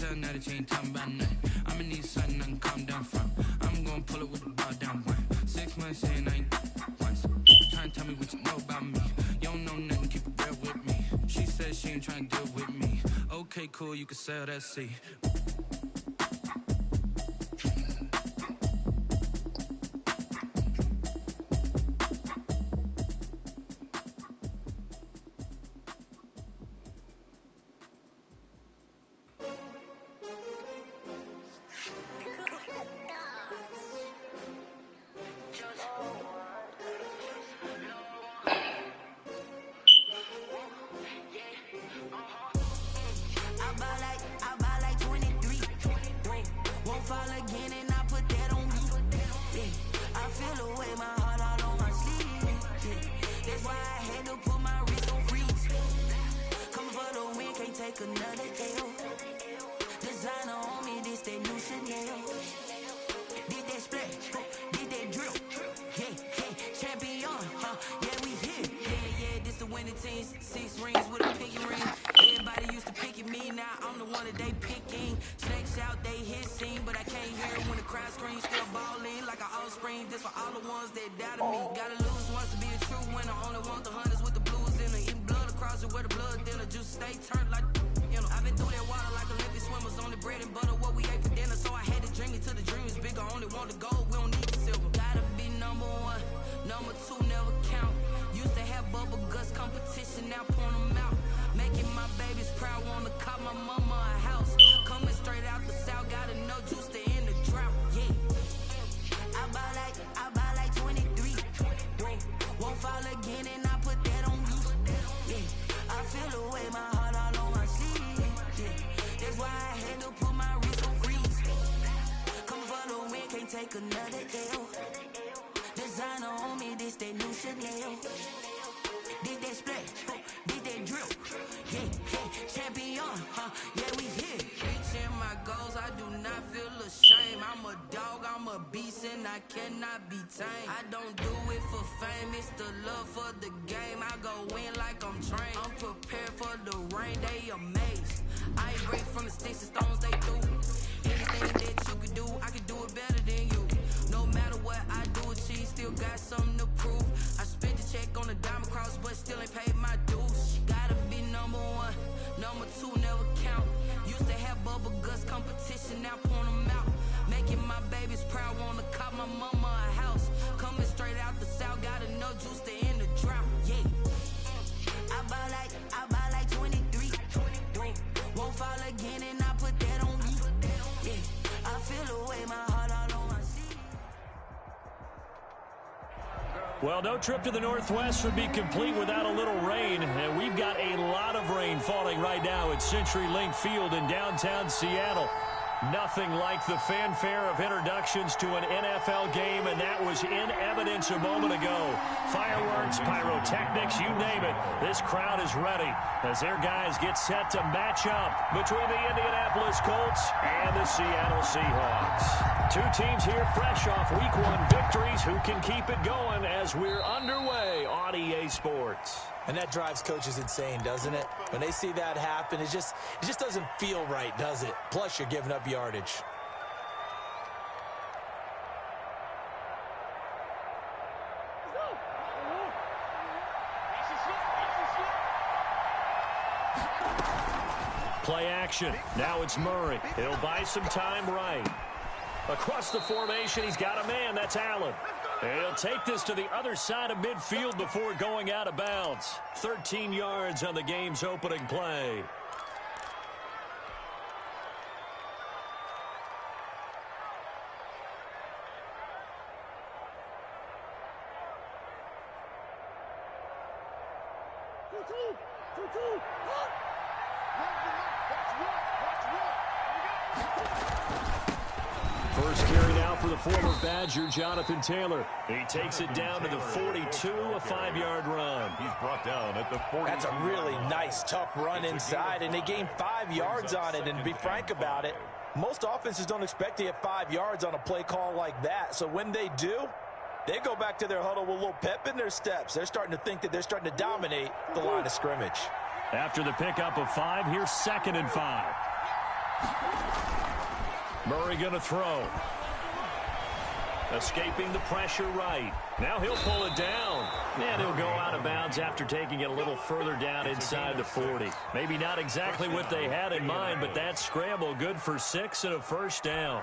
tell now that you ain't talking about nothing. I'ma need something I can calm down from. I'm gonna pull it with the ball down one. 6 months in, I ain't once. Trying to tell me what you know about me. You don't know nothing, keep it real with me. She said she ain't trying to deal with me. Okay, cool, you can sell that seat. Well, no trip to the Northwest would be complete without a little rain, and we've got a lot of rain falling right now at CenturyLink Field in downtown Seattle. Nothing like the fanfare of introductions to an NFL game, and that was in evidence a moment ago. Fireworks, pyrotechnics, you name it. This crowd is ready as their guys get set to match up between the Indianapolis Colts and the Seattle Seahawks. Two teams here fresh off Week 1 victories who can keep it going as we're underway on EA Sports. And that drives coaches insane, doesn't it? When they see that happen, it just doesn't feel right, does it? Plus, you're giving up yardage. Play action. Now it's Murray. He'll buy some time right. Across the formation, he's got a man. That's Allen. He'll take this to the other side of midfield before going out of bounds. 13 yards on the game's opening play. First carry now for the former Badger, Jonathan Taylor. He takes it down to the 42, a 5-yard run. He's brought down at the 40. That's a really nice, tough run inside, and they gained 5 yards on it. And to be frank about it, most offenses don't expect to get 5 yards on a play call like that. So when they do, they go back to their huddle with a little pep in their steps. They're starting to think that they're starting to dominate the line of scrimmage. After the pickup of 5, here's 2nd and 5. Murray going to throw. Escaping the pressure right. Now he'll pull it down. And he'll go out of bounds after taking it a little further down inside the 40. Maybe not exactly what they had in mind, but that scramble good for 6 and a first down.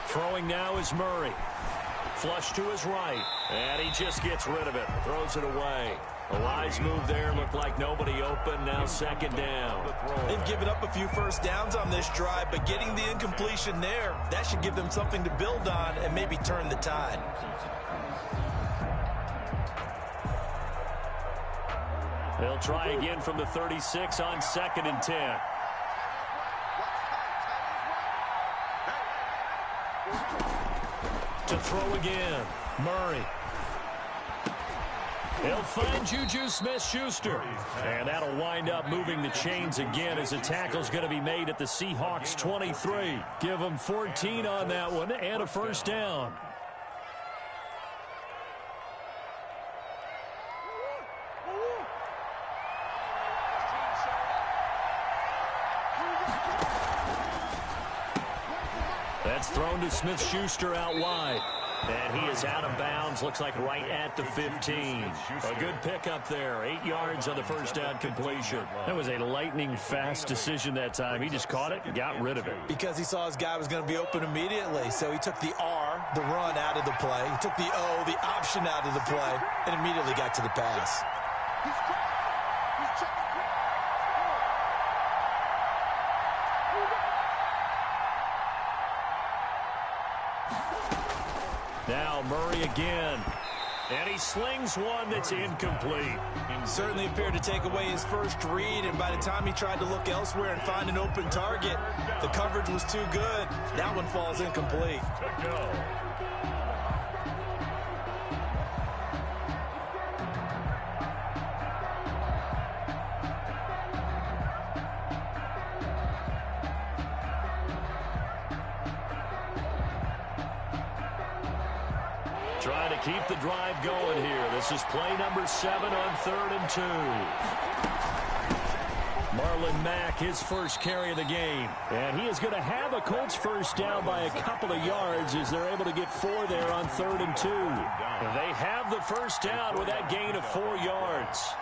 Throwing now is Murray. Flush to his right. And he just gets rid of it. Throws it away. A wise move there. Looked like nobody open. Now second down. They've given up a few first downs on this drive, but getting the incompletion there, that should give them something to build on and maybe turn the tide. They'll try again from the 36 on 2nd and 10. To throw again, Murray. He'll find Juju Smith-Schuster. And that'll wind up moving the chains again as a tackle's going to be made at the Seahawks 23. Give them 14 on that one and a first down. That's thrown to Smith-Schuster out wide. And he is out of bounds, looks like right at the 15. A good pickup there, 8 yards on the first down completion. That was a lightning-fast decision that time. He just caught it and got rid of it. Because he saw his guy was going to be open immediately, so he took the R, the run, out of the play. He took the O, the option, out of the play, and immediately got to the pass. Now Murray again. And he slings one that's incomplete. Certainly appeared to take away his first read, and by the time he tried to look elsewhere and find an open target, the coverage was too good. That one falls incomplete. Trying to keep the drive going here. This is play number 7 on 3rd and 2. Marlon Mack, his first carry of the game. And he is going to have a Colts first down by a couple of yards as they're able to get 4 there on 3rd and 2. They have the first down with that gain of 4 yards.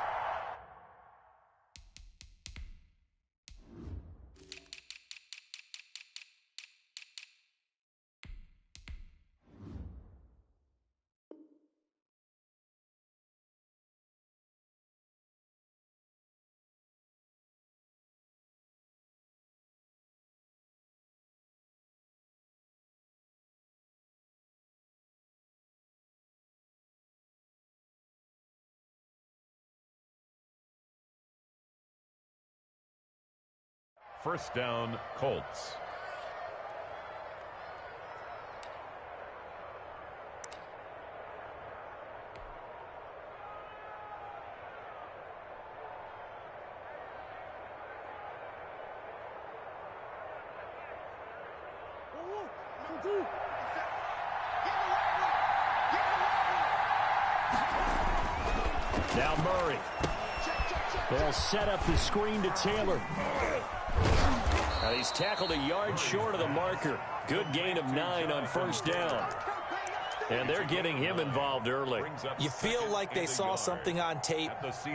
First down, Colts. Now Murray. They'll set up the screen to Taylor. Now he's tackled a yard short of the marker. Good gain of 9 on first down. And they're getting him involved early. You feel like they saw something on tape,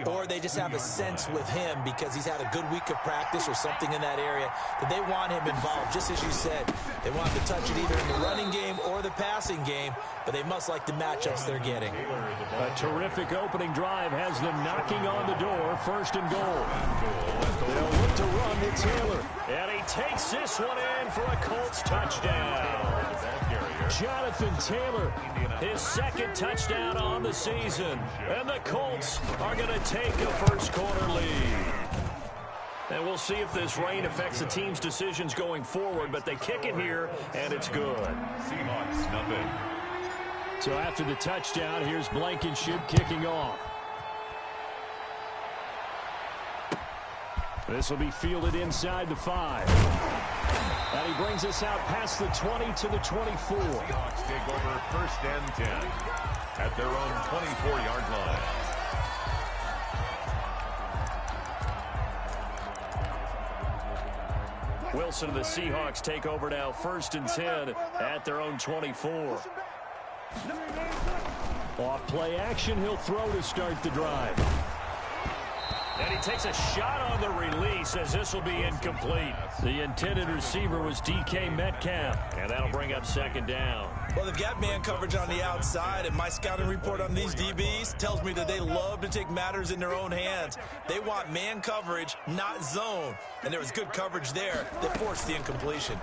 or they just have a sense with him because he's had a good week of practice or something in that area that they want him involved. Just as you said, they want him to touch it either in the running game or the passing game, but they must like the matchups they're getting. A terrific opening drive has them knocking on the door, 1st and goal. They'll look to run with Taylor. And he takes this one in for a Colts touchdown. Jonathan Taylor, his 2nd touchdown on the season. And the Colts are going to take a first-quarter lead. And we'll see if this rain affects the team's decisions going forward, but they kick it here, and it's good. Seahawks, nothing. So after the touchdown, here's Blankenship kicking off. This will be fielded inside the 5. And he brings us out past the 20 to the 24. Seahawks take over 1st and 10 at their own 24-yard line. Wilson and the Seahawks take over now 1st and 10 at their own 24. Off play action, he'll throw to start the drive. And he takes a shot on the release as this will be incomplete. The intended receiver was DK Metcalf, and that'll bring up 2nd down. Well, they've got man coverage on the outside, and my scouting report on these DBs tells me that they love to take matters in their own hands. They want man coverage, not zone. And there was good coverage there that forced the incompletion.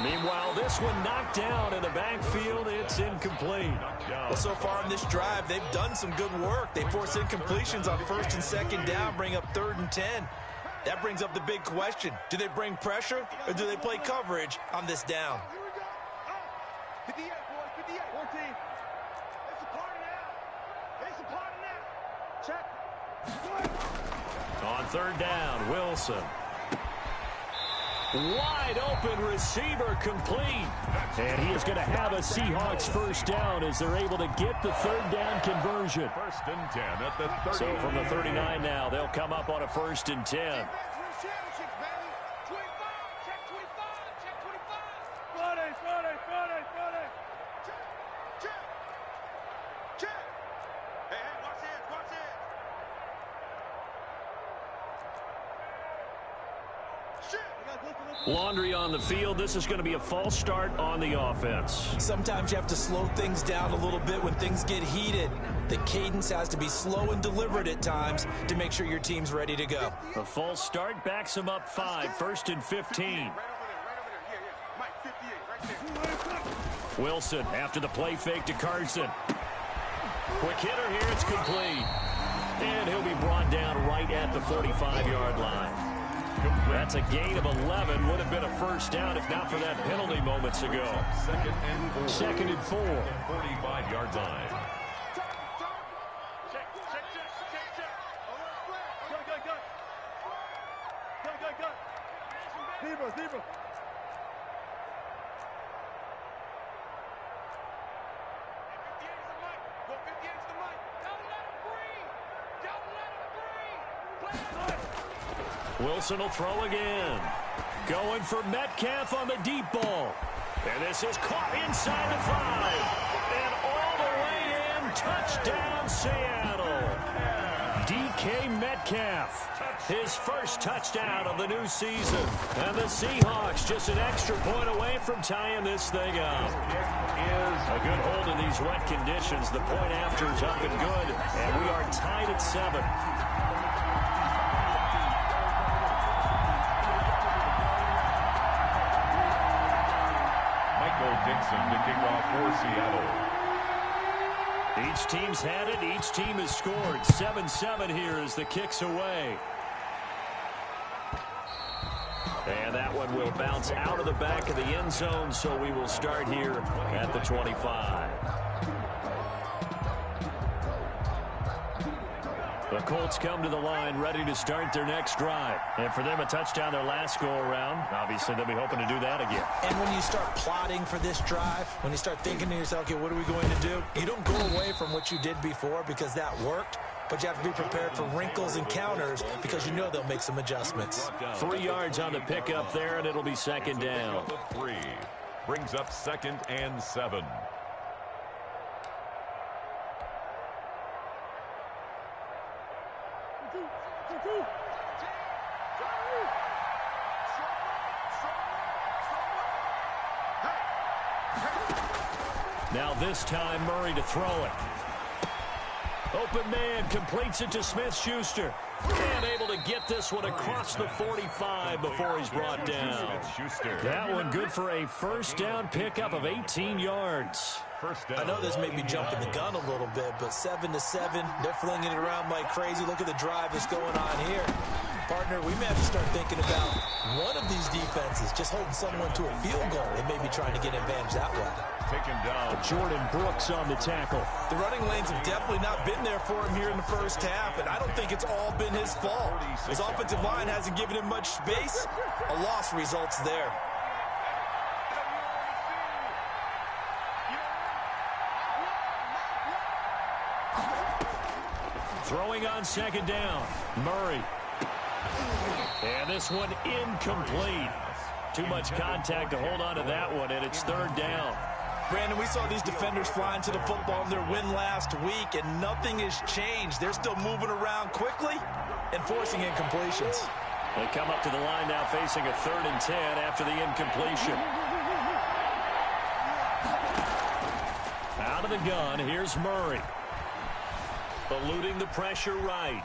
Meanwhile, this one knocked down in the backfield. It's incomplete. Well, so far on this drive, they've done some good work. They force incompletions on 1st and 2nd down, bring up 3rd and 10. That brings up the big question. Do they bring pressure or do they play coverage on this down? 58, boys, 58. 14. It's a party now. It's a party now. Check. On 3rd down, Wilson. Wide open receiver complete. And he is going to have a Seahawks 1st down as they're able to get the 3rd down conversion. 1st and 10 at the 30. So from the 39 now, they'll come up on a 1st and 10. Laundry on the field. This is going to be a false start on the offense. Sometimes you have to slow things down a little bit when things get heated. The cadence has to be slow and deliberate at times to make sure your team's ready to go. A false start backs him up 5, 1st and 15. Wilson after the play fake to Carson. Quick hitter here. It's complete. And he'll be brought down right at the 45-yard line. That's a gain of 11. Would have been a 1st down if not for that penalty moments ago. 2nd and 4. 45-yard line. Zebra. Wilson will throw again. Going for Metcalf on the deep ball. And this is caught inside the 5. And all the way in. Touchdown, Seattle. DK Metcalf. His 1st touchdown of the new season. And the Seahawks just an extra point away from tying this thing up. A good hold in these wet conditions. The point after is up and good. And we are tied at 7. Dixon to kick off for Seattle. Each team's had it. Each team has scored. 7-7 here as the kick's away. And that one will bounce out of the back of the end zone, so we will start here at the 25. The Colts come to the line ready to start their next drive. And for them, a touchdown their last go-around. Obviously, they'll be hoping to do that again. And when you start plotting for this drive, when you start thinking to yourself, okay, what are we going to do? You don't go away from what you did before because that worked, but you have to be prepared for wrinkles and counters because you know they'll make some adjustments. 3 yards on the pickup there, and it'll be 2nd down. 3 brings up 2nd and 7. Now this time, Murray to throw it. Open man completes it to Smith-Schuster. And able to get this one across the 45 before he's brought down. That one good for a 1st down pickup of 18 yards. I know this may be jumping the gun a little bit, but 7-7, they're flinging it around like crazy. Look at the drive that's going on here. Partner, we may have to start thinking about one of these defenses just holding someone to a field goal and maybe trying to get advantage that way. Taken down. Jordan Brooks on the tackle. The running lanes have definitely not been there for him here in the first half, and I don't think it's all been his fault. His offensive line hasn't given him much space. A loss results there. Throwing on second down. Murray. And this one incomplete. Too much contact to hold on to that one, and it's third down. Brandon, we saw these defenders flying to the football in their win last week, and nothing has changed. They're still moving around quickly and forcing incompletions. They come up to the line now facing a 3rd and 10 after the incompletion. Out of the gun, here's Murray. Eluding the pressure right.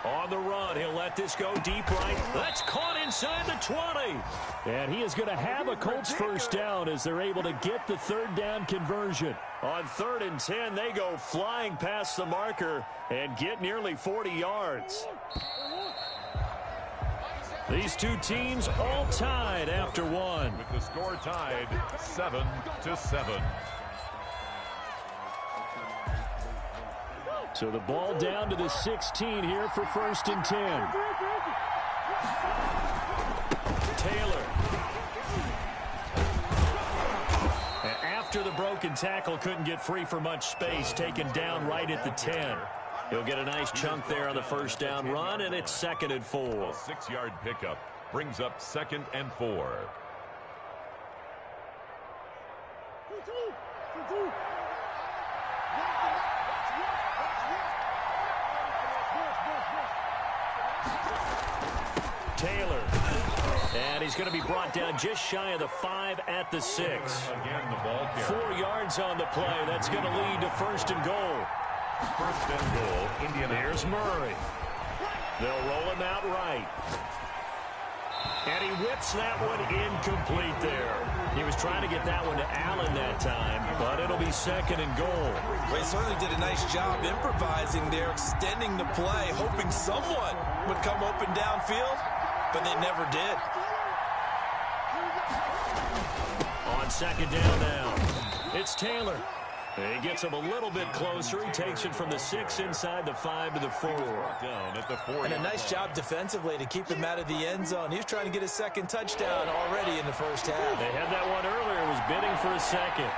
On the run, he'll let this go deep right. That's caught inside the 20. And he is going to have a Colts first down as they're able to get the 3rd down conversion. On 3rd and 10, they go flying past the marker and get nearly 40 yards. These two teams all tied after one. With the score tied 7-7. So the ball down to the 16 here for 1st and 10. Taylor. And after the broken tackle, couldn't get free for much space, taken down right at the 10. He'll get a nice chunk there on the first down run, and it's 2nd and 4. A 6-yard pickup brings up 2nd and 4. Taylor. And he's going to be brought down just shy of the 5 at the 6. Again, the ball carrier. 4 yards on the play. That's going to lead to 1st and goal. 1st and goal, Indianapolis. Here's Murray. They'll roll him out right. And he whips that one incomplete there. He was trying to get that one to Allen that time, but it'll be 2nd and goal. Well, he certainly did a nice job improvising there, extending the play, hoping someone would come open downfield, but they never did. On 2nd down now, it's Taylor. He gets him a little bit closer. He takes it from the 6 inside the 5 to the 4. Down at the 4. And a nice job defensively to keep him out of the end zone. He was trying to get his 2nd touchdown already in the first half. They had that one earlier. Was bidding for a 2nd.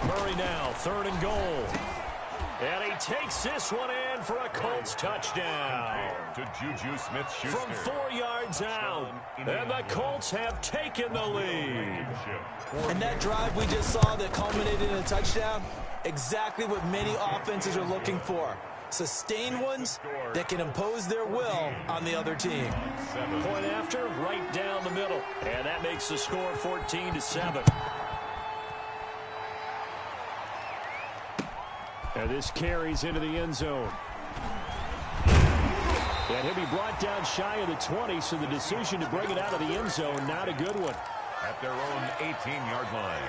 Murray now, 3rd and goal. And he takes this one in for a Colts touchdown. To Juju Smith-Schuster. From 4 yards out. And the Colts have taken the lead. And that drive we just saw that culminated in a touchdown, exactly what many offenses are looking for. Sustained ones that can impose their will on the other team. Point after, right down the middle. And that makes the score 14-7. And this carries into the end zone. And he'll be brought down shy of the 20, so the decision to bring it out of the end zone, not a good one. At their own 18-yard line.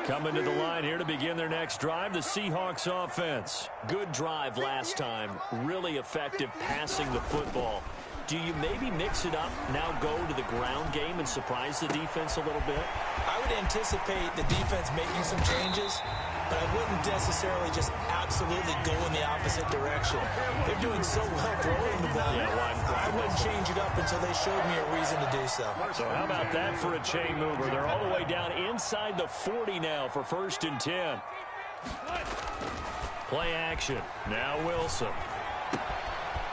Coming to the line here to begin their next drive, the Seahawks offense. Good drive last time. Really effective passing the football. Do you maybe mix it up, now go to the ground game and surprise the defense a little bit? I would anticipate the defense making some changes, but I wouldn't necessarily just absolutely go in the opposite direction. They're doing so well throwing the ball. Yeah, I wouldn't change it up until they showed me a reason to do so. So how about that for a chain mover? They're all the way down inside the 40 now for 1st and 10. Play action. Now Wilson.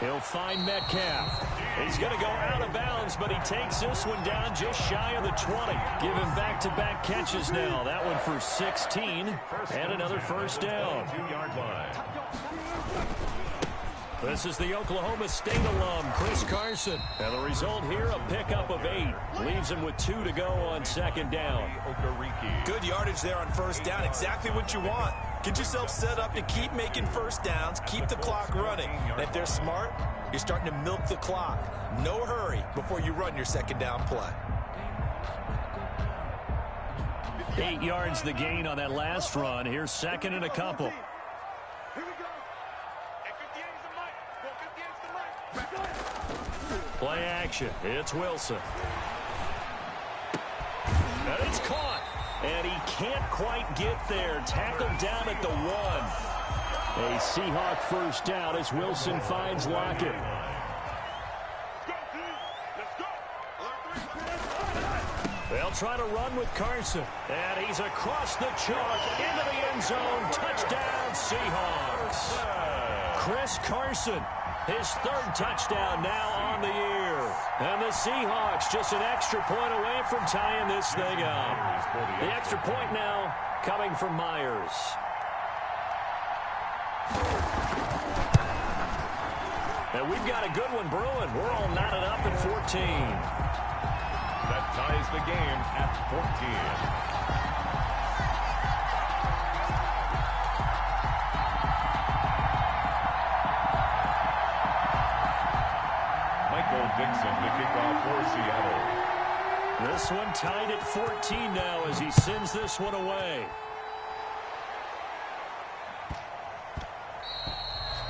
He'll find Metcalf. He's going to go out of bounds, but he takes this one down just shy of the 20. Give him back-to-back catches now. That one for 16 and another first down. 2-yard line. This is the Oklahoma State alum, Chris Carson. And the result here, a pickup of 8. Leaves him with 2 to go on 2nd down. Good yardage there on first down. Exactly what you want. Get yourself set up to keep making first downs, keep the clock running. And if they're smart, you're starting to milk the clock. No hurry before you run your 2nd down play. 8 yards the gain on that last run. Here's 2nd and a couple. Play action. It's Wilson. And it's caught. And he can't quite get there. Tackled down at the 1. A Seahawk first down as Wilson finds Lockett. They'll try to run with Carson. And he's across the chalk into the end zone. Touchdown, Seahawks. Chris Carson, his 3rd touchdown now on the year. And the Seahawks just an extra point away from tying this thing up. The extra point now coming from Myers. And we've got a good one brewing. We're all knotted up at 14. That ties the game at 14. Dixon to kick off for Seattle. This one tied at 14 now as he sends this one away.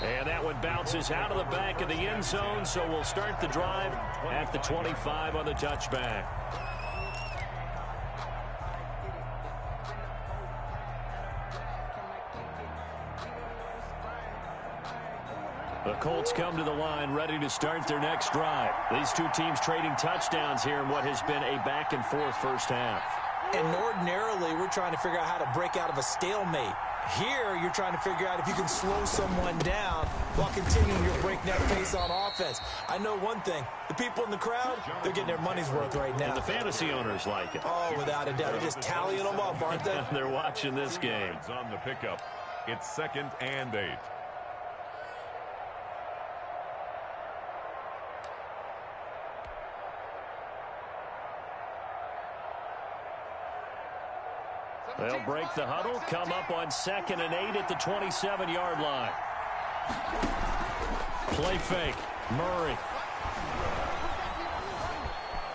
And that one bounces out of the back of the end zone, so we'll start the drive at the 25 on the touchback. The Colts come to the line ready to start their next drive. These two teams trading touchdowns here in what has been a back-and-forth first half. And ordinarily, we're trying to figure out how to break out of a stalemate. Here, you're trying to figure out if you can slow someone down while continuing your breakneck pace on offense. I know one thing. The people in the crowd, they're getting their money's worth right now. And the fantasy owners like it. Oh, without a doubt. They're just tallying them up, aren't they? They're watching this game. It's on the pickup. It's 2nd and 8. They'll break the huddle, come up on 2nd and 8 at the 27-yard line. Play fake. Murray.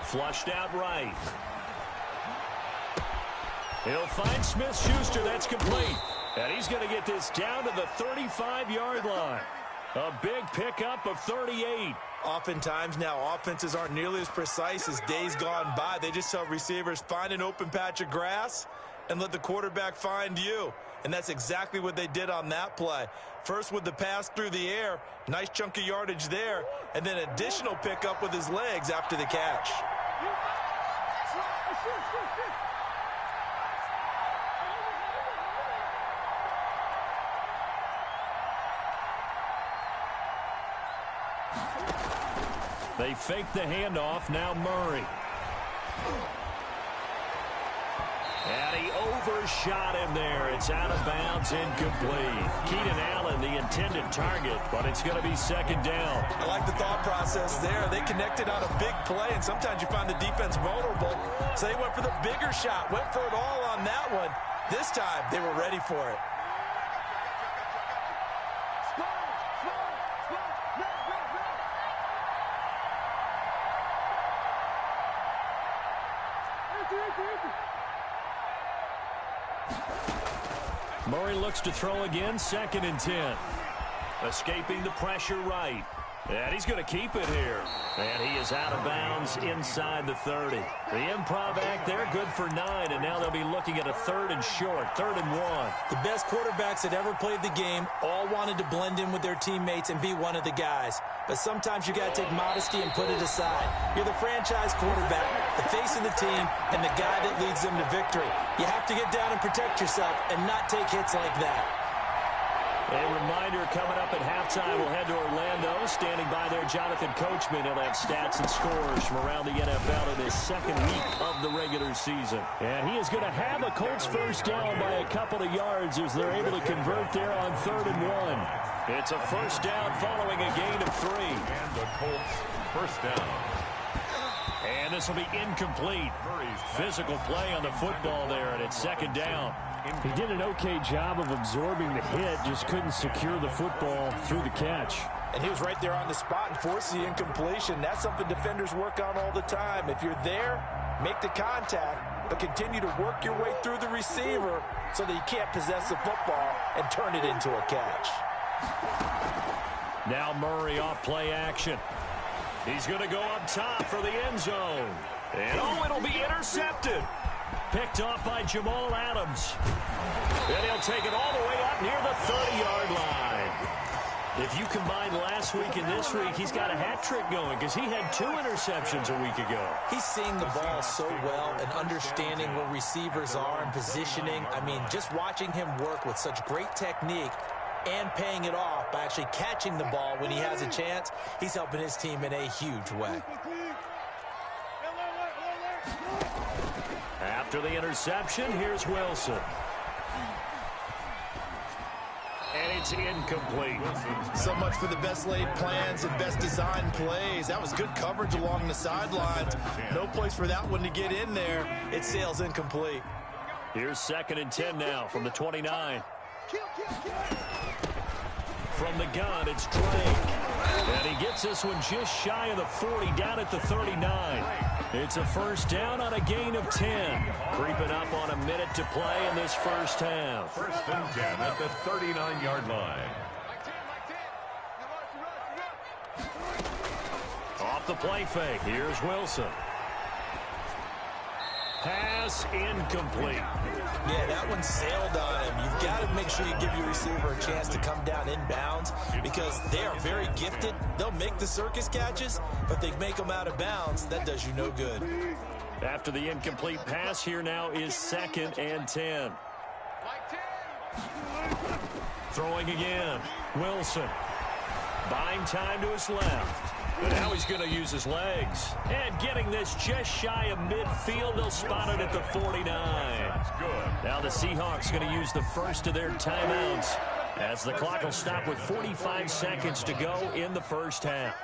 Flushed out right. He'll find Smith-Schuster. That's complete. And he's going to get this down to the 35-yard line. A big pickup of 38. Oftentimes now, offenses aren't nearly as precise as days gone by. They just tell receivers, find an open patch of grass and let the quarterback find you. And that's exactly what they did on that play. First with the pass through the air, nice chunk of yardage there, and then additional pickup with his legs after the catch. They fake the handoff. Now Murray. And he overshot him there. It's out of bounds, incomplete. Keenan Allen, the intended target, but it's going to be 2nd down. I like the thought process there. They connected on a big play, and sometimes you find the defense vulnerable. So they went for the bigger shot, went for it all on that one. This time, they were ready for it. Murray looks to throw again, 2nd and 10. Escaping the pressure right. And he's going to keep it here. And he is out of bounds inside the 30. The improv act there, good for 9. And now they'll be looking at a 3rd and short, 3rd and 1. The best quarterbacks that ever played the game all wanted to blend in with their teammates and be one of the guys. But sometimes you got to take modesty and put it aside. You're the franchise quarterback, the face of the team, and the guy that leads them to victory. You have to get down and protect yourself and not take hits like that. A reminder coming up at halftime, we'll head to Orlando. Standing by there, Jonathan Coachman. He'll have stats and scores from around the NFL in his 2nd week of the regular season. And he is going to have a Colts first down by a couple of yards as they're able to convert there on 3rd and 1. It's a first down following a gain of 3. And the Colts first down. And this will be incomplete. Physical play on the football there, and it's 2nd down. He did an okay job of absorbing the hit, just couldn't secure the football through the catch. And he was right there on the spot and forced the incompletion. That's something defenders work on all the time. If you're there, make the contact, but continue to work your way through the receiver so that you can't possess the football and turn it into a catch. Now Murray off play action. He's going to go up top for the end zone. And, oh, it'll be intercepted. Picked off by Jamal Adams. And he'll take it all the way up near the 30-yard line. If you combine last week and this week, he's got a hat trick going because he had 2 interceptions a week ago. He's seeing the ball so well and understanding where receivers are and positioning. I mean, just watching him work with such great technique and paying it off by actually catching the ball when he has a chance, he's helping his team in a huge way. After the interception, here's Wilson. And it's incomplete. So much for the best laid plans and best designed plays. That was good coverage along the sidelines. No place for that one to get in there. It sails incomplete. Here's 2nd and 10 now from the 29. From the gun, it's Drake. And he gets this one just shy of the 40, down at the 39. It's a first down on a gain of 10. Creeping up on a minute to play in this first half. 1st and 10 at the 39-yard line. Off the play fake, here's Wilson. Pass incomplete. Yeah, that one sailed on him. You've got to make sure you give your receiver a chance to come down inbounds because they are very gifted. They'll make the circus catches, but they make them out of bounds. That does you no good. After the incomplete pass, here now is 2nd and 10. Throwing again. Wilson. Buying time to his left. But now he's going to use his legs. And getting this just shy of midfield, they'll spot it at the 49. Now the Seahawks going to use the first of their timeouts as the clock will stop with 45 seconds to go in the first half.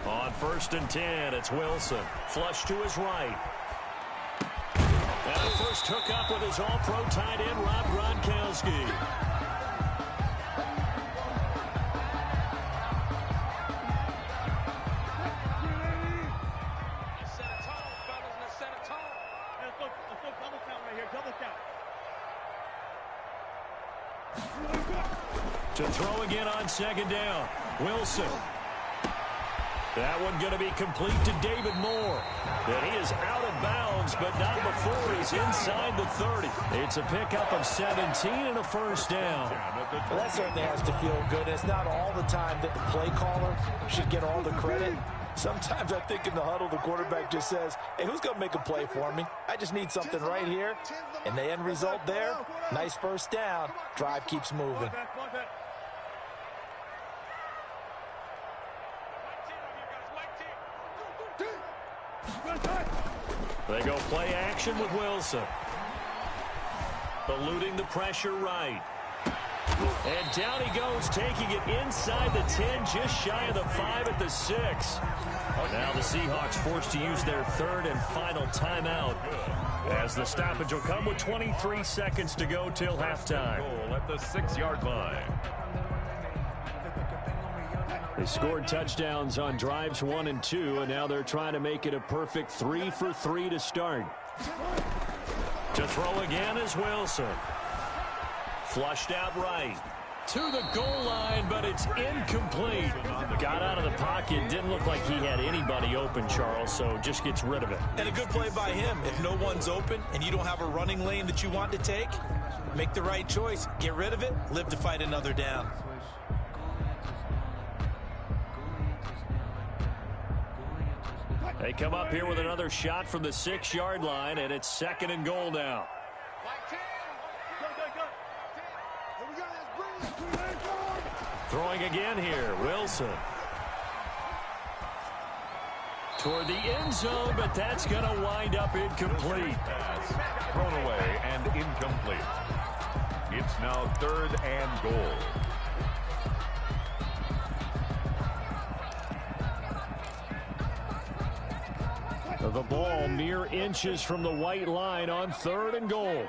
On 1st and 10, it's Wilson. Flush to his right. And a first hookup with his all-pro tight end, Rob Gronkowski. To throw again on 2nd down. Wilson. That one going to be complete to David Moore. And he is out of bounds, but not before he's inside the 30. It's a pickup of 17 and a first down. Well, that certainly has to feel good. It's not all the time that the play caller should get all the credit. Sometimes I think in the huddle, the quarterback just says, hey, who's going to make a play for me? I just need something right here. And the end result there, nice first down. Drive keeps moving. They go play action with Wilson. Eluding the pressure right. And down he goes, taking it inside the 10, just shy of the 5 at the 6. Now the Seahawks forced to use their 3rd and final timeout as the stoppage will come with 23 seconds to go till halftime. Goal at the 6-yard line. They scored touchdowns on drives 1 and 2, and now they're trying to make it a perfect 3 for 3 to start. To throw again is Wilson. Flushed out right. To the goal line, but it's incomplete. Got out of the pocket. Didn't look like he had anybody open, Charles, so just gets rid of it. And a good play by him. If no one's open and you don't have a running lane that you want to take, make the right choice. Get rid of it. Live to fight another down. They come up here with another shot from the 6-yard line, and it's 2nd and goal now. Throwing again here, Wilson. Toward the end zone, but that's going to wind up incomplete. Pass thrown away and incomplete. It's now 3rd and goal. The ball mere inches from the white line on 3rd and goal.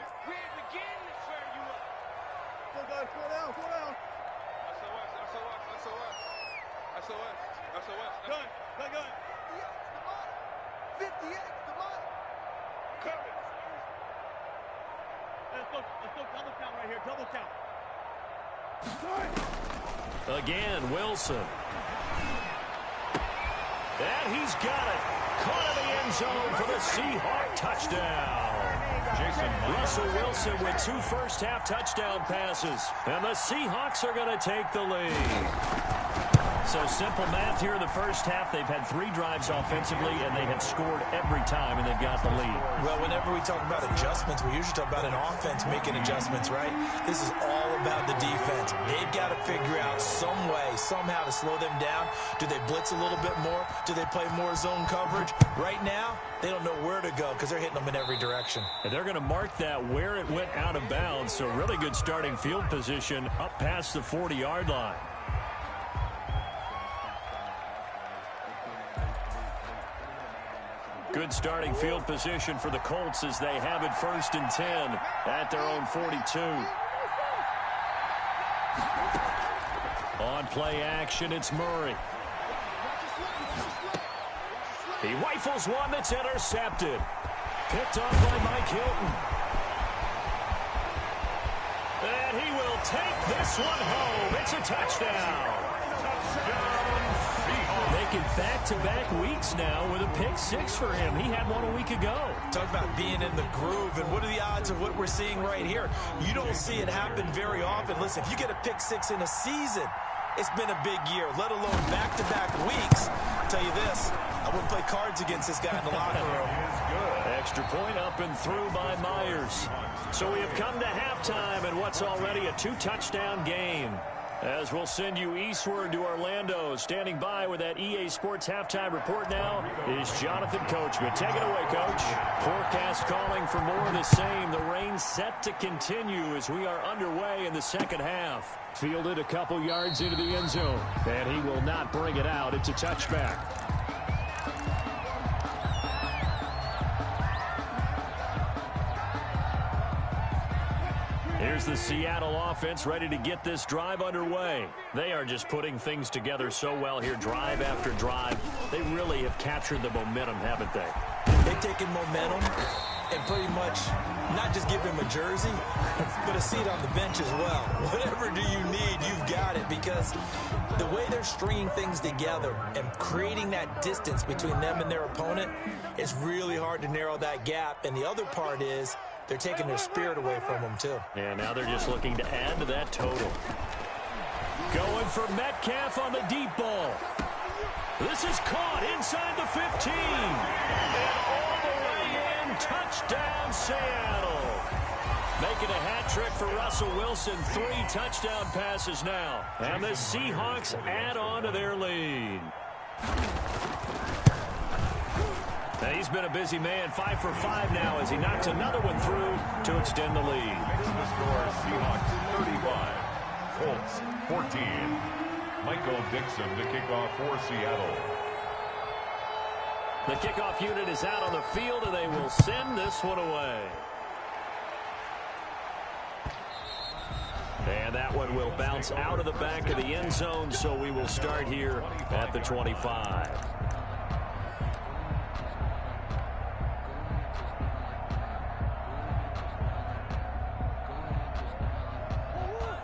Again, Wilson. And he's got it. Caught in the end zone for the Seahawks touchdown. Russell Wilson with 2 first-half touchdown passes. And the Seahawks are going to take the lead. So simple math here in the first half. They've had 3 drives offensively, and they have scored every time, and they've got the lead. Well, whenever we talk about adjustments, we usually talk about an offense making adjustments, right? This is all about the defense. They've got to figure out some way, somehow to slow them down. Do they blitz a little bit more? Do they play more zone coverage? Right now, they don't know where to go because they're hitting them in every direction. And they're going to mark that where it went out of bounds. So really good starting field position up past the 40-yard line. Good starting field position for the Colts as they have it 1st and 10 at their own 42. On play action, it's Murray. He rifles one that's intercepted. Picked off by Mike Hilton. And he will take this one home. It's a touchdown. Making back-to-back weeks now with a pick 6 for him. He had one a week ago. Talk about being in the groove, and what are the odds of what we're seeing right here? You don't see it happen very often. Listen, if you get a pick 6 in a season, it's been a big year, let alone back-to-back weeks. I'll tell you this, I wouldn't play cards against this guy in the locker room. Extra point up and through by Myers. So we have come to halftime in what's already a 2-touchdown game. As we'll send you eastward to Orlando. Standing by with that EA Sports halftime report now is Jonathan Coachman. Take it away, Coach. Forecast calling for more of the same. The rain set to continue as we are underway in the second half. Fielded a couple yards into the end zone. And he will not bring it out. It's a touchback. Here's the Seattle offense ready to get this drive underway. They are just putting things together so well here, drive after drive. They really have captured the momentum, haven't they? They've taken momentum and pretty much not just give him a jersey, but a seat on the bench as well. Whatever do you need, you've got it, because the way they're stringing things together and creating that distance between them and their opponent, it's really hard to narrow that gap. And the other part is they're taking their spirit away from them, too. And now they're just looking to add to that total. Going for Metcalf on the deep ball. This is caught inside the 15. And all the way in, touchdown Seattle. Making a hat trick for Russell Wilson. 3 touchdown passes now. And the Seahawks add on to their lead. Now he's been a busy man, 5 for 5 now as he knocks another one through to extend the lead. Makes the score Seahawks 35, Colts 14. Michael Dixon to kick off for Seattle. The kickoff unit is out on the field and they will send this one away. And that one will bounce out of the back of the end zone, so we will start here at the 25.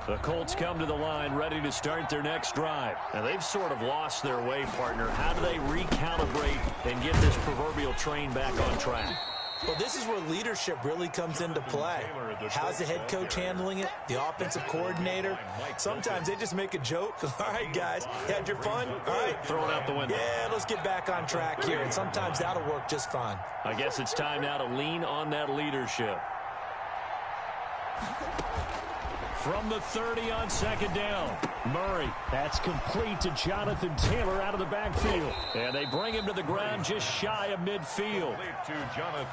The Colts come to the line ready to start their next drive. Now they've sort of lost their way, partner. How do they recalibrate and get this proverbial train back on track? Well, this is where leadership really comes into play. How's the head coach handling it? The offensive coordinator? Sometimes they just make a joke. All right, guys, you had your fun? All right. Throw it out the window. Yeah, let's get back on track here. And sometimes that'll work just fine. I guess it's time now to lean on that leadership. From the 30 on second down, Murray. That's complete to Jonathan Taylor out of the backfield. And they bring him to the ground just shy of midfield.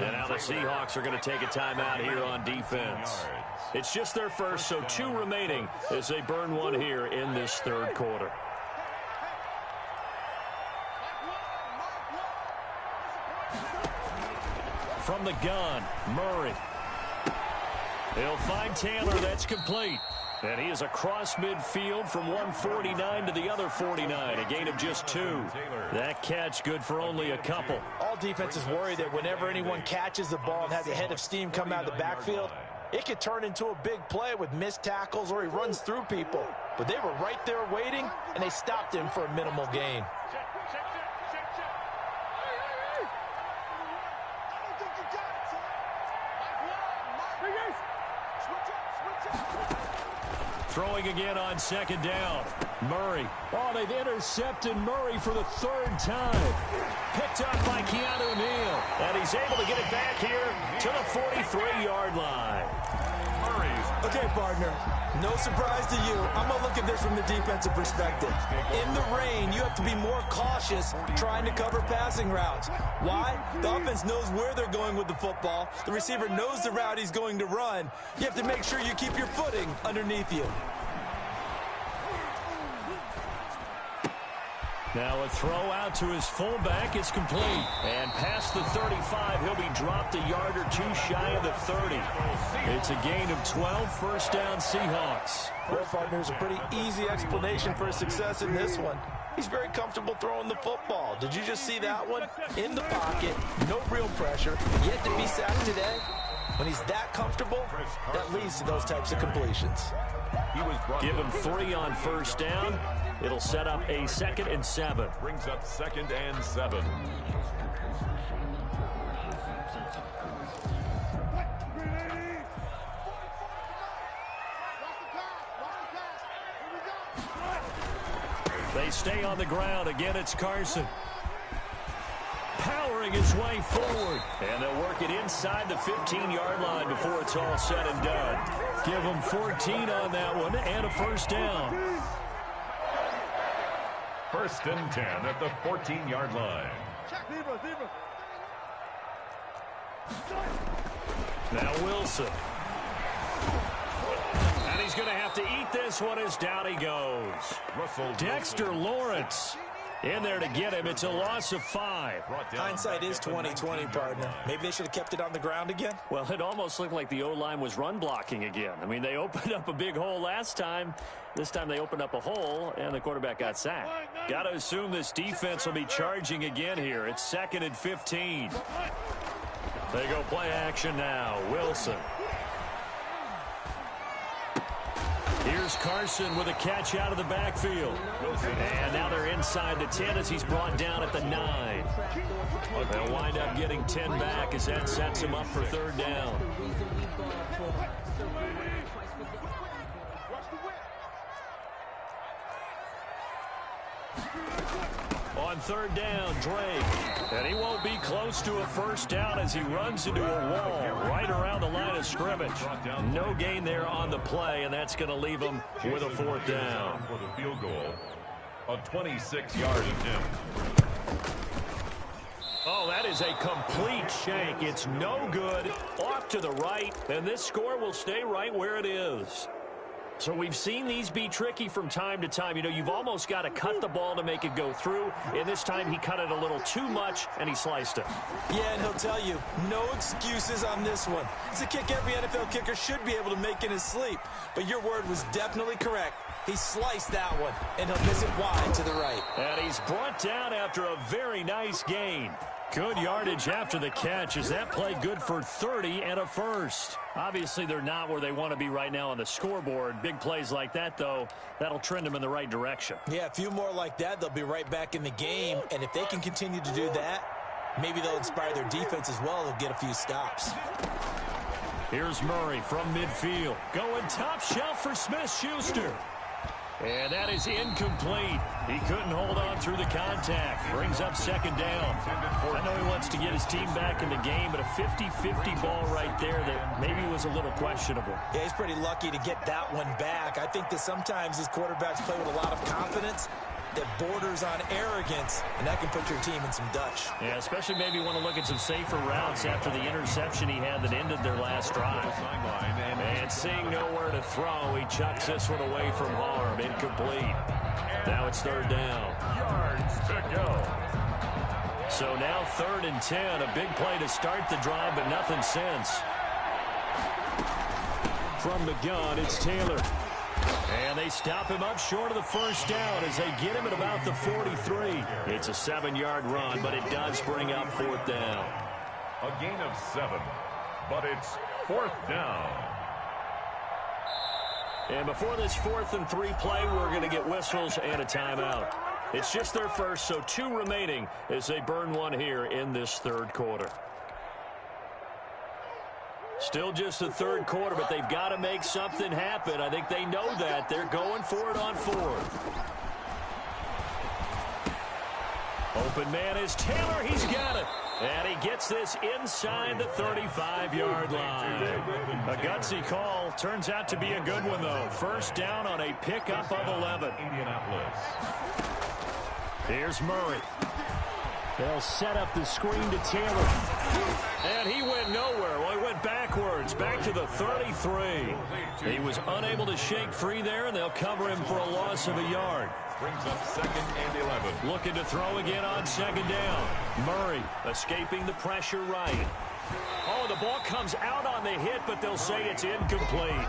And now the Seahawks are going to take a timeout here on defense. It's just their first, so 2 remaining as they burn one here in this third quarter. From the gun, Murray. He'll find Taylor. That's complete. And he is across midfield from 149 to the other 49. A gain of just 2. That catch good for only a couple. All defenses worry that whenever anyone catches the ball and has a head of steam come out of the backfield, it could turn into a big play with missed tackles or he runs through people. but they were right there waiting, and they stopped him for a minimal gain. Throwing again on second down. Murray. Oh, they've intercepted Murray for the third time. Picked up by Keanu Neal. And he's able to get it back here to the 43-yard line. Okay, partner. No surprise to you. I'm going to look at this from the defensive perspective. In the rain, you have to be more cautious trying to cover passing routes. Why? The offense knows where they're going with the football. The receiver knows the route he's going to run. You have to make sure you keep your footing underneath you. Now a throw out to his fullback is complete. And past the 35, he'll be dropped a yard or two shy of the 30. It's a gain of 12, first down Seahawks. Well, partner, there's a pretty easy explanation for his success in this one. He's very comfortable throwing the football. Did you just see that one? In the pocket, no real pressure, yet to be sacked today. When he's that comfortable, that leads to those types of completions. Give him 3 on first down. It'll set up a 2nd and 7. Brings up 2nd and 7. They stay on the ground. Again, it's Carson. Powering his way forward. And they'll work it inside the 15-yard line before it's all said and done. Give them 14 on that one and a first down. 1st and 10 at the 14-yard line. Now Wilson. And he's going to have to eat this one as down he goes. Dexter Lawrence in there to get him. It's a loss of 5. Hindsight is 20/20, partner. Maybe they should have kept it on the ground again. Well, it almost looked like the O-line was run blocking again. I mean, they opened up a big hole last time. This time they opened up a hole, and the quarterback got sacked. Got to assume this defense will be charging again here. It's 2nd and 15. They go play action now. Wilson. Here's Carson with a catch out of the backfield. And now they're inside the 10 as he's brought down at the 9. They'll wind up getting 10 back as that sets him up for 3rd down. On 3rd down, Drake. And he won't be close to a first down as he runs into a wall right around the line of scrimmage. No gain there on the play, and that's going to leave him with a 4th down. For the field goal, a 26-yard attempt. Oh, that is a complete shank. It's no good. Off to the right, and this score will stay right where it is. So we've seen these be tricky from time to time. You know, you've almost got to cut the ball to make it go through. And this time he cut it a little too much, and he sliced it. Yeah, and he'll tell you, no excuses on this one. It's a kick every NFL kicker should be able to make in his sleep. But your word was definitely correct. He sliced that one, and he'll miss it wide to the right. And he's brought down after a very nice gain. Good yardage after the catch. Is that play good for 30 and a first? Obviously, they're not where they want to be right now on the scoreboard. Big plays like that, though, that'll trend them in the right direction. Yeah, a few more like that, they'll be right back in the game. And if they can continue to do that, maybe they'll inspire their defense as well. They'll get a few stops. Here's Murray from midfield. Going top shelf for Smith-Schuster. And that is incomplete. He couldn't hold on through the contact. Brings up 2nd down. I know he wants to get his team back in the game, but a 50-50 ball right there that maybe was a little questionable. Yeah, he's pretty lucky to get that one back. I think that sometimes these quarterbacks play with a lot of confidence that borders on arrogance, and that can put your team in some Dutch. Yeah, especially maybe want to look at some safer routes after the interception he had that ended their last drive. And seeing nowhere to throw, he chucks this one away from harm. Incomplete. Now it's 3rd down. Yards to go. So now 3rd and 10. A big play to start the drive, but nothing since. From the gun, it's Taylor. And they stop him up short of the first down as they get him at about the 43. It's a 7-yard run, but it does bring up 4th down. A gain of 7, but it's 4th down. And before this 4th and 3 play, we're going to get whistles and a timeout. It's just their first, so 2 remaining as they burn one here in this 3rd quarter. Still just the 3rd quarter, but they've got to make something happen. I think they know that. They're going for it on 4th. Open man is Taylor. He's got it. And he gets this inside the 35-yard line. A gutsy call. Turns out to be a good one, though. First down on a pickup of 11. Here's Murray. They'll set up the screen to Taylor. And he went nowhere. Well, he went backwards, back to the 33. He was unable to shake free there, and they'll cover him for a loss of a yard. Brings up 2nd and 11. Looking to throw again on 2nd down. Murray escaping the pressure right. Oh, the ball comes out on the hit, but they'll say it's incomplete.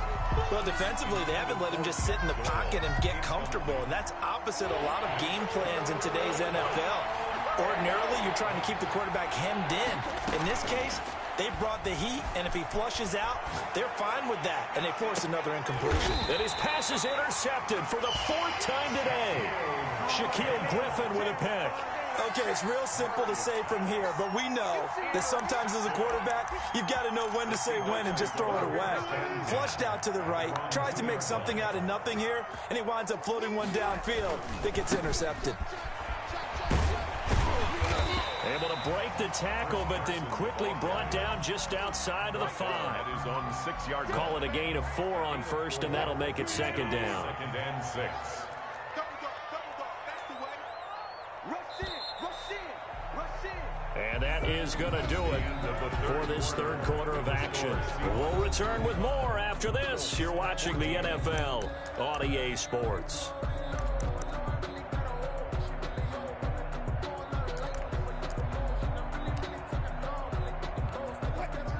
Well, defensively, they haven't let him just sit in the pocket and get comfortable, and that's opposite a lot of game plans in today's NFL. Ordinarily, you're trying to keep the quarterback hemmed in. In this case, they brought the heat, and if he flushes out, they're fine with that, and they force another incompletion. And his pass is intercepted for the 4th time today. Shaquille Griffin with a pick. Okay, it's real simple to say from here, but we know that sometimes as a quarterback, you've got to know when to say when and just throw it away. Flushed out to the right, tries to make something out of nothing here, and he winds up floating one downfield that gets intercepted. Able to break the tackle, but then quickly brought down just outside of the 5. That is on 6-yard. Call it a gain of 4 on 1st, and that'll make it 2nd down. 2nd and 6. And that is going to do it for this 3rd quarter of action. We'll return with more after this. You're watching the NFL on EA Sports.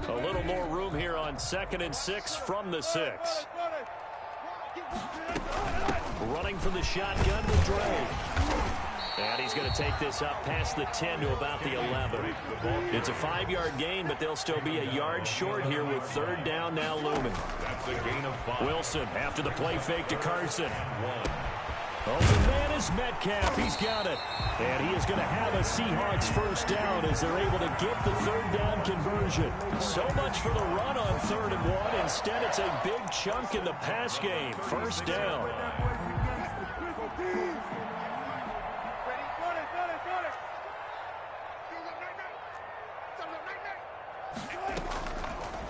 A little more room here on 2nd and 6 from the 6. Running from the shotgun with Dre. And he's going to take this up past the 10 to about the 11. It's a 5-yard gain, but they'll still be a yard short here with 3rd down now looming. That's a gain of 5. Wilson after the play fake to Carson. Open man is Metcalf. He's got it. And he is going to have a Seahawks 1st down as they're able to get the 3rd down conversion. So much for the run on 3rd and 1. Instead, it's a big chunk in the pass game. 1st down.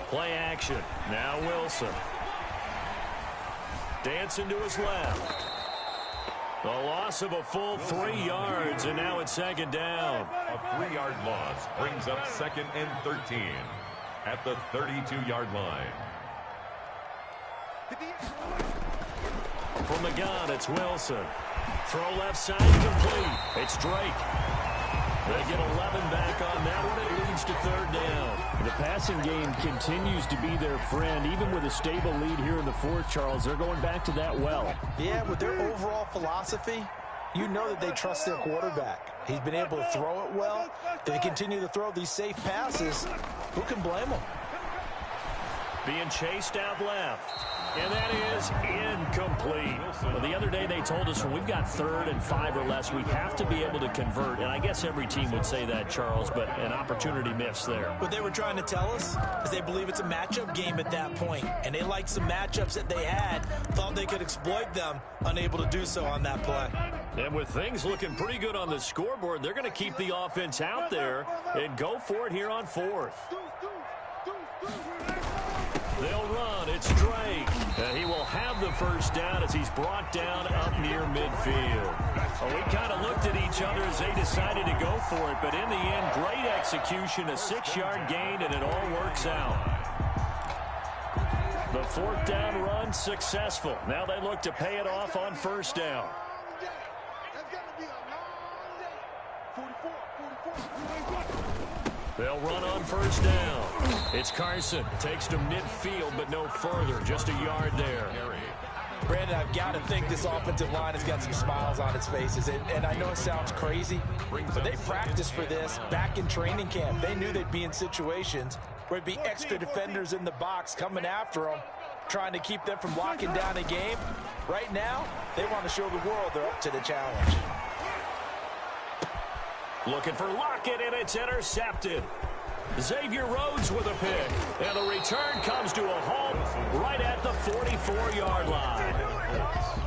Play action. Now Wilson. Dancing to his left. A loss of a full 3 yards, and now it's 2nd down. A 3-yard loss brings up 2nd and 13 at the 32-yard line. From the gun, it's Wilson. Throw left side complete. It's Drake. They get 11 back on that one. It leads to 3rd down. The passing game continues to be their friend. Even with a stable lead here in the 4th, Charles, they're going back to that well. Yeah, with their overall philosophy, you know that they trust their quarterback. He's been able to throw it well. They continue to throw these safe passes. Who can blame them? Being chased out left. And that is incomplete. Well, the other day they told us when we've got 3rd and 5 or less, we have to be able to convert. And I guess every team would say that, Charles, but an opportunity missed there. What they were trying to tell us is they believe it's a matchup game at that point. And they liked some matchups that they had, thought they could exploit them, unable to do so on that play. And with things looking pretty good on the scoreboard, they're going to keep the offense out there and go for it here on 4th. They'll run. It's Drake. And he will have the 1st down as he's brought down up near midfield. Well, we kind of looked at each other as they decided to go for it, but in the end, great execution, a 6-yard gain, and it all works out. The 4th down run successful. Now they look to pay it off on 1st down. They'll run on 1st down. It's Carson. Takes to midfield, but no further. Just a yard there. Brandon, I've got to think this offensive line has got some smiles on its faces. And I know it sounds crazy, but they practiced for this back in training camp. They knew they'd be in situations where it'd be extra defenders in the box coming after them. trying to keep them from locking down a game. Right now, they want to show the world they're up to the challenge. Looking for Lockett, and it's intercepted. Xavier Rhodes with a pick, and the return comes to a halt right at the 44-yard line.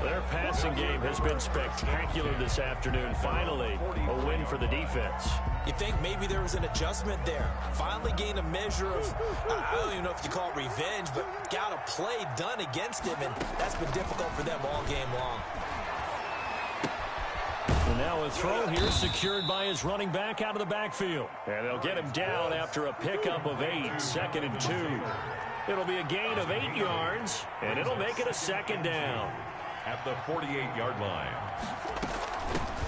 Their passing game has been spectacular this afternoon. Finally, a win for the defense. You think maybe there was an adjustment there. Finally gained a measure of, I don't even know if you call it revenge, but got a play done against him, and that's been difficult for them all game long. And now a throw here secured by his running back out of the backfield. And they'll get him down after a pickup of 8, 2nd and 2. It'll be a gain of 8 yards, and it'll make it a 2nd down. At the 48-yard line.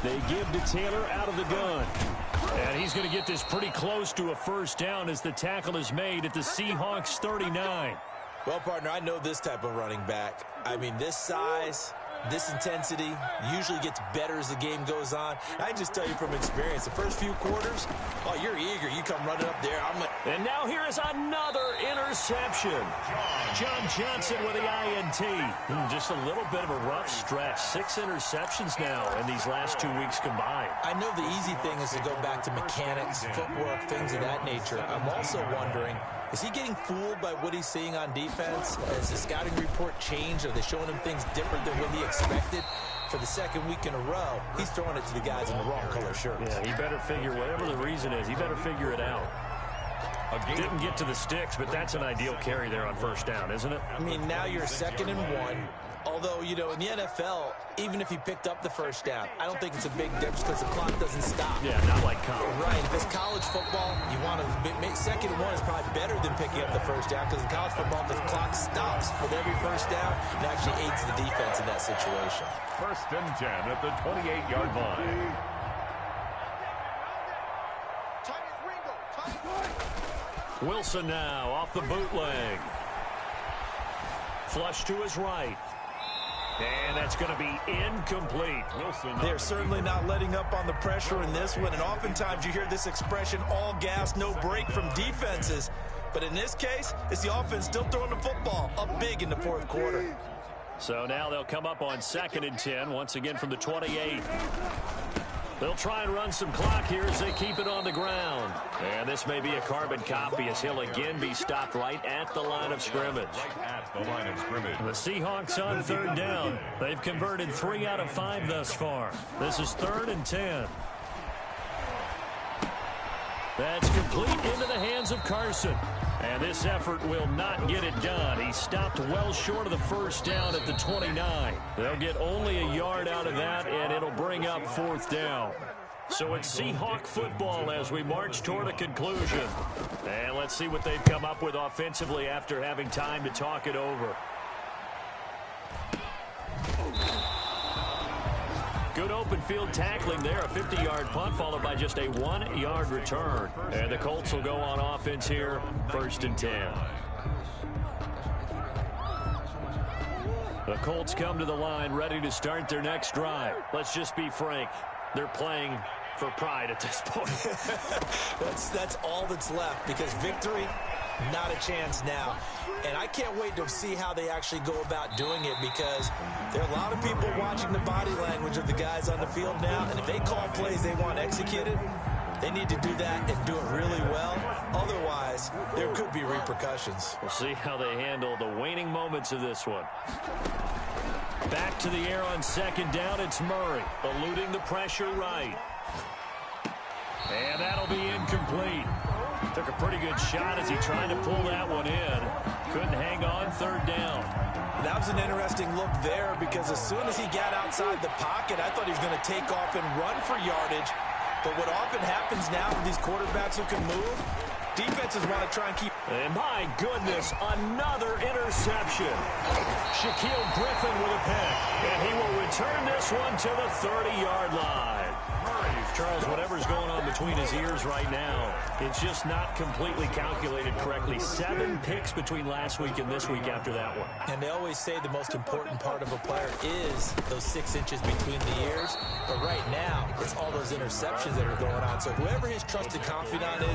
They give to Taylor out of the gun. And he's going to get this pretty close to a 1st down as the tackle is made at the Seahawks 39. Well, partner, I know this type of running back. I mean, this size, this intensity usually gets better as the game goes on. I just tell you from experience, the first few quarters, oh, you're eager. You come running up there. And now here is another interception. John Johnson with the INT. Just a little bit of a rough stretch. 6 interceptions now in these last 2 weeks combined. I know the easy thing is to go back to mechanics, footwork, things of that nature. I'm also wondering, is he getting fooled by what he's seeing on defense? Has the scouting report changed? Are they showing him things different than what he expected? For the 2nd week in a row, he's throwing it to the guys in the wrong color shirts. Yeah, he better figure, whatever the reason is, he better figure it out. Didn't get to the sticks, but that's an ideal carry there on 1st down, isn't it? I mean, now you're 2nd and 1. Although, you know, in the NFL, even if he picked up the 1st down, I don't think it's a big difference because the clock doesn't stop. Yeah, not like college. Right. If it's college football, you want to make 2nd and 1 is probably better than picking up the 1st down because in college football, the clock stops with every 1st down and actually aids the defense in that situation. 1st and 10 at the 28-yard line. Wilson now off the bootleg. Flush to his right. And that's going to be incomplete. They're certainly not letting up on the pressure in this one. And oftentimes you hear this expression, all gas, no break from defenses. But in this case, it's the offense still throwing the football up big in the 4th quarter. So now they'll come up on 2nd and 10, once again from the 28. They'll try and run some clock here as they keep it on the ground. And this may be a carbon copy as he'll again be stopped right at the line of scrimmage. Right at the line of scrimmage. The Seahawks on 3rd down. They've converted 3 out of 5 thus far. This is 3rd and 10. That's complete into the hands of Carson. And this effort will not get it done. He stopped well short of the 1st down at the 29. They'll get only a yard out of that, and it'll bring up 4th down. So it's Seahawk football as we march toward a conclusion. And let's see what they've come up with offensively after having time to talk it over. Good open field tackling there. A 50-yard punt followed by just a 1-yard return. And the Colts will go on offense here, 1st and 10. The Colts come to the line ready to start their next drive. Let's just be frank. They're playing for pride at this point. That's all that's left because victory, not a chance now. And I can't wait to see how they actually go about doing it because there are a lot of people watching the body language of the guys on the field now. And if they call plays they want executed, they need to do that and do it really well. Otherwise, there could be repercussions. We'll see how they handle the waning moments of this one. Back to the air on 2nd down. It's Murray eluding the pressure right. And that'll be incomplete. Took a pretty good shot as he tried to pull that one in. Couldn't hang on 3rd down. That was an interesting look there because as soon as he got outside the pocket, I thought he was going to take off and run for yardage. But what often happens now with these quarterbacks who can move, defenses want to try and keep. And my goodness, another interception. Shaquille Griffin with a pick. And he will return this one to the 30-yard line. Charles, whatever's going on between his ears right now, it's just not completely calculated correctly. 7 picks between last week and this week after that one. And they always say the most important part of a player is those 6 inches between the ears. But right now, it's all those interceptions that are going on. So whoever his trusted confidant is,